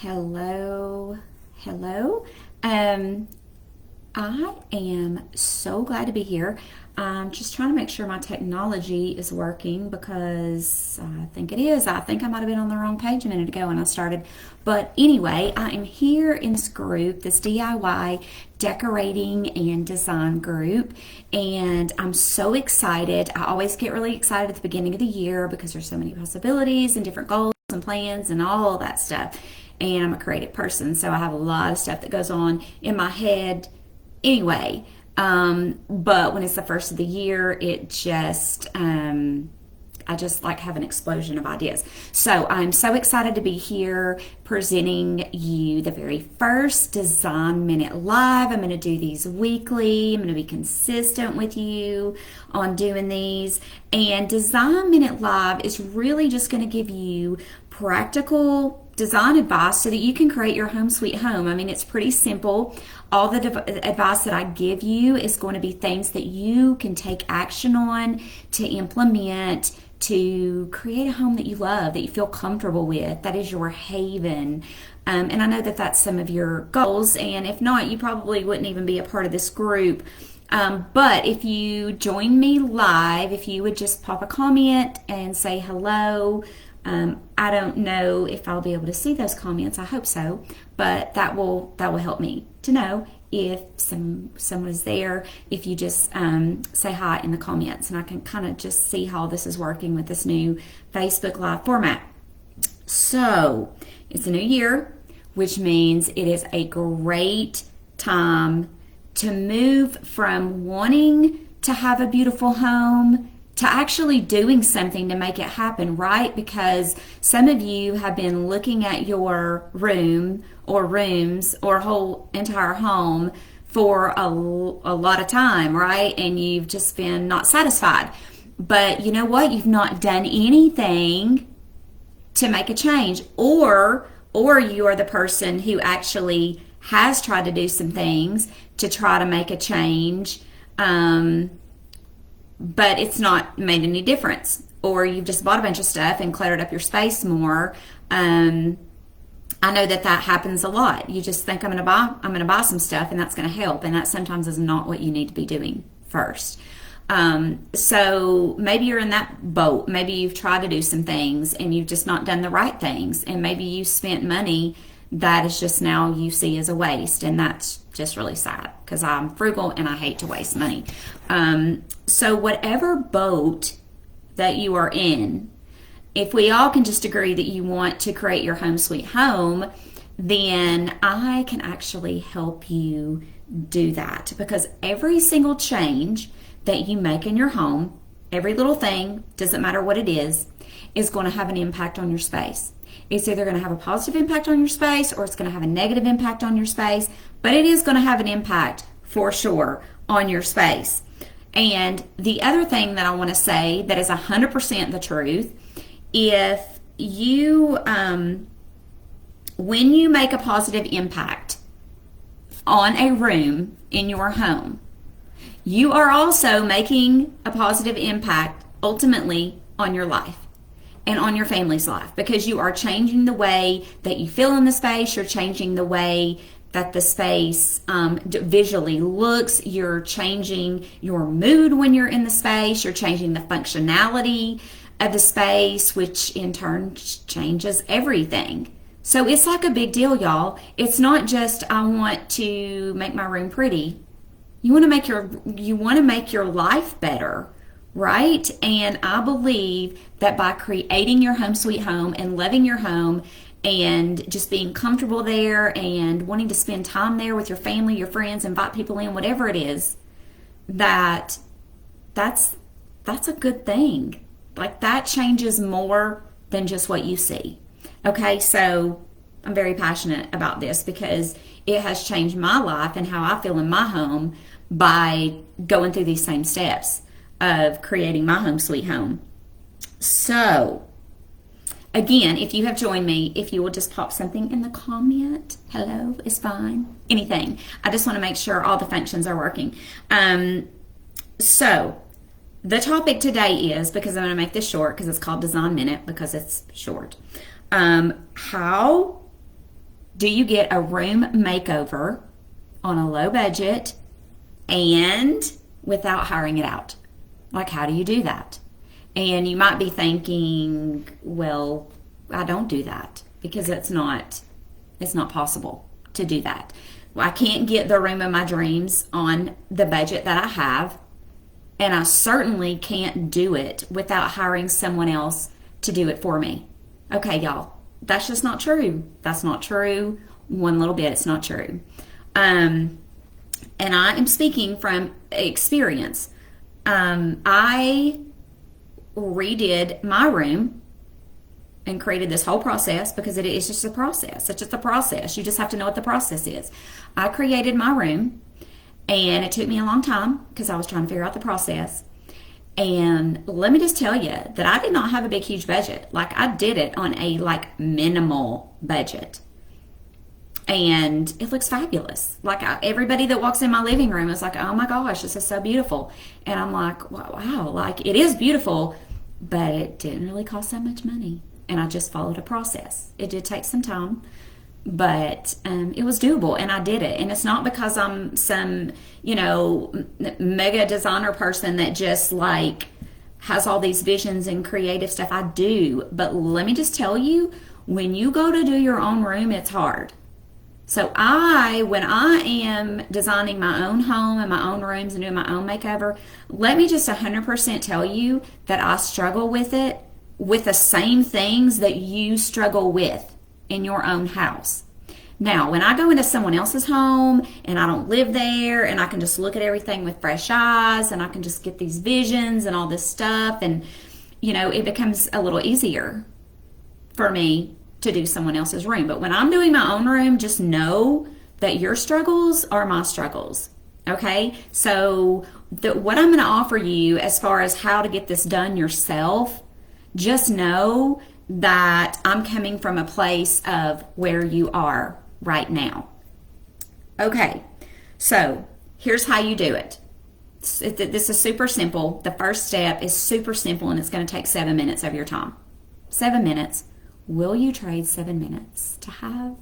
Hello, hello. Um, I am so glad to be here. I'm just trying to make sure my technology is working because I think it is. I think I might have been on the wrong page a minute ago when I started. But anyway, I am here in this group, this DIY decorating and design group, and I'm so excited. I always get really excited at the beginning of the year because there's so many possibilities and different goals and plans and all that stuff. And I'm a creative person, so I have a lot of stuff that goes on in my head anyway. But when it's the first of the year, I just like have an explosion of ideas. So I'm so excited to be here presenting you the very first Design Minute Live. I'm going to do these weekly. I'm going to be consistent with you on doing these. And Design Minute Live is really just going to give you practical design advice so that you can create your home sweet home. I mean, it's pretty simple. All the advice that I give you is going to be things that you can take action on to implement to create a home that you love, that you feel comfortable with, that is your haven. And I know that that's some of your goals, and if not, you probably wouldn't even be a part of this group. But if you join me live, if you would just pop a comment and say hello. I don't know if I'll be able to see those comments. I hope so, but that will help me to know if someone is there. If you just say hi in the comments, and I can kind of just see how this is working with this new Facebook Live format. So it's a new year, which means it is a great time to move from wanting to have a beautiful home to actually doing something to make it happen, right? Because some of you have been looking at your room or rooms or whole entire home for a lot of time, right? And you've just been not satisfied. But you know what? You've not done anything to make a change, or you are the person who actually has tried to do some things to try to make a change, but it's not made any difference, or you've just bought a bunch of stuff and cluttered up your space more. I know that happens a lot. You just think I'm going to buy some stuff and that's going to help, and that sometimes is not what you need to be doing first. So maybe you're in that boat. Maybe you've tried to do some things and you've just not done the right things, and maybe you spent money that is just now you see as a waste, and that's just really sad because I'm frugal and I hate to waste money. So whatever boat that you are in, if we all can just agree that you want to create your home sweet home, then I can actually help you do that, because every single change that you make in your home, every little thing, doesn't matter what it is going to have an impact on your space. It's either going to have a positive impact on your space or it's going to have a negative impact on your space, but it is going to have an impact for sure on your space. And the other thing that I want to say that is 100% the truth, if you, when you make a positive impact on a room in your home, you are also making a positive impact ultimately on your life and on your family's life, because you are changing the way that you feel in the space. You're changing the way that the space visually looks. You're changing your mood when you're in the space. You're changing the functionality of the space, which in turn changes everything. So it's like a big deal, y'all. It's not just I want to make my room pretty. You want to make your life better, right? And I believe that by creating your home sweet home and loving your home and just being comfortable there and wanting to spend time there with your family, your friends, invite people in, whatever it is, that's a good thing. Like, that changes more than just what you see. Okay, so I'm very passionate about this because it has changed my life and how I feel in my home by going through these same steps of creating my home sweet home. So again, if you have joined me, if you will just pop something in the comment, hello is fine, anything. I just want to make sure all the functions are working. So the topic today is, because I'm going to make this short because it's called Design Minute because it's short, how Do you get a room makeover on a low budget and without hiring it out? Like, how do you do that? And you might be thinking, well, I don't do that because it's not possible to do that. Well, I can't get the room of my dreams on the budget that I have, and I certainly can't do it without hiring someone else to do it for me. Okay, y'all, that's just not true. That's not true one little bit. It's not true. And I am speaking from experience. I redid my room and created this whole process because it is just a process. It's just a process. You just have to know what the process is. I created my room, and it took me a long time because I was trying to figure out the process. And let me just tell you that I did not have a big, huge budget. Like, I did it on a minimal budget. And it looks fabulous. Like, everybody that walks in my living room is like, oh my gosh, this is so beautiful. And I'm like, wow, like, it is beautiful, but it didn't really cost that much money. And I just followed a process. It did take some time, but it was doable, and I did it. And it's not because I'm some, mega designer person that just like has all these visions and creative stuff. I do, but let me just tell you, when you go to do your own room, it's hard. So when I am designing my own home and my own rooms and doing my own makeover, let me just 100% tell you that I struggle with it with the same things that you struggle with in your own house. Now, when I go into someone else's home and I don't live there and I can just look at everything with fresh eyes and I can just get these visions and all this stuff, and it becomes a little easier for me to do someone else's room. But when I'm doing my own room, just know that your struggles are my struggles. Okay? So what I'm going to offer you as far as how to get this done yourself, just know that I'm coming from a place of where you are right now. Okay, so here's how you do it. This is super simple. The first step is super simple, and it's going to take 7 minutes of your time. 7 minutes. Will you trade 7 minutes to have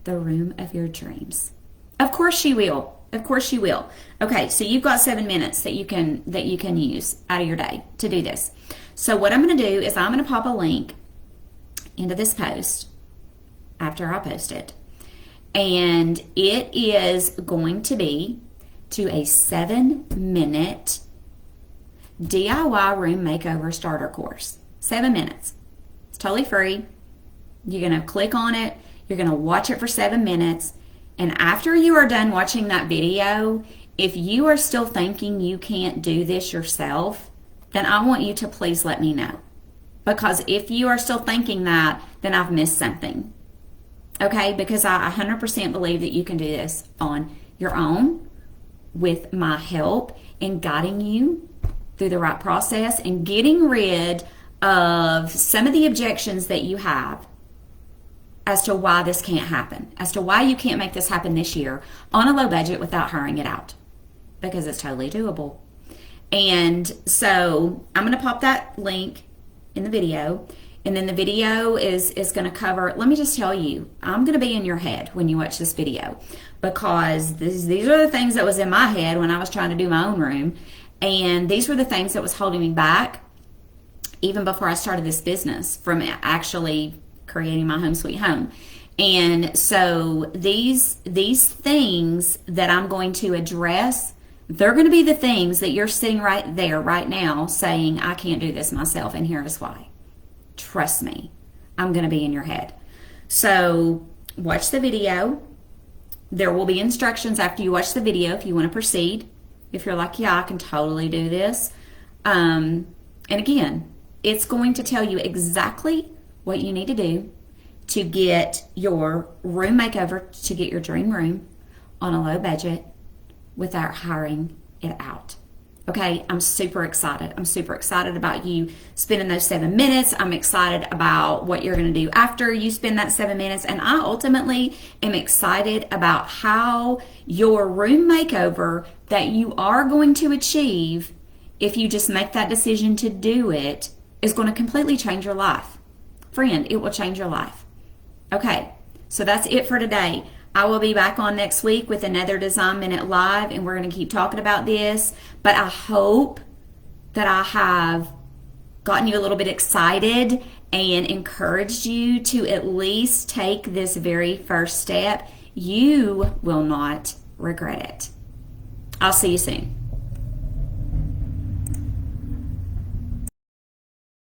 the room of your dreams? Of course you will. Of course you will. Okay, so you've got 7 minutes that you can use out of your day to do this. So what I'm going to do is I'm going to pop a link into this post after I post it. And it is going to be to a 7-minute DIY room makeover starter course. 7 minutes. It's totally free. You're going to click on it. You're going to watch it for 7 minutes. And after you are done watching that video, if you are still thinking you can't do this yourself, then I want you to please let me know. Because if you are still thinking that, then I've missed something. Okay? Because I 100% believe that you can do this on your own with my help in guiding you through the right process and getting rid of some of the objections that you have as to why this can't happen, as to why you can't make this happen this year on a low budget without hiring it out, because it's totally doable. And so I'm going to pop that link in the video, and then the video is going to cover, let me just tell you, I'm going to be in your head when you watch this video, because these are the things that was in my head when I was trying to do my own room, and these were the things that was holding me back even before I started this business from actually creating my home sweet home. And so these things that I'm going to address, they're going to be the things that you're sitting right there right now saying, I can't do this myself, and here is why. Trust me, I'm going to be in your head. So watch the video. There will be instructions after you watch the video if you want to proceed. If you're like, yeah, I can totally do this. And again, it's going to tell you exactly what you need to do to get your room makeover, to get your dream room on a low budget without hiring it out. Okay, I'm super excited. I'm super excited about you spending those 7 minutes. I'm excited about what you're going to do after you spend that 7 minutes. And I ultimately am excited about how your room makeover that you are going to achieve, if you just make that decision to do it, is going to completely change your life. Friend, it will change your life. Okay, So that's it for today. I will be back on next week with another Design Minute Live, and we're going to keep talking about this. But I hope that I have gotten you a little bit excited and encouraged you to at least take this very first step. You will not regret it. I'll see you soon.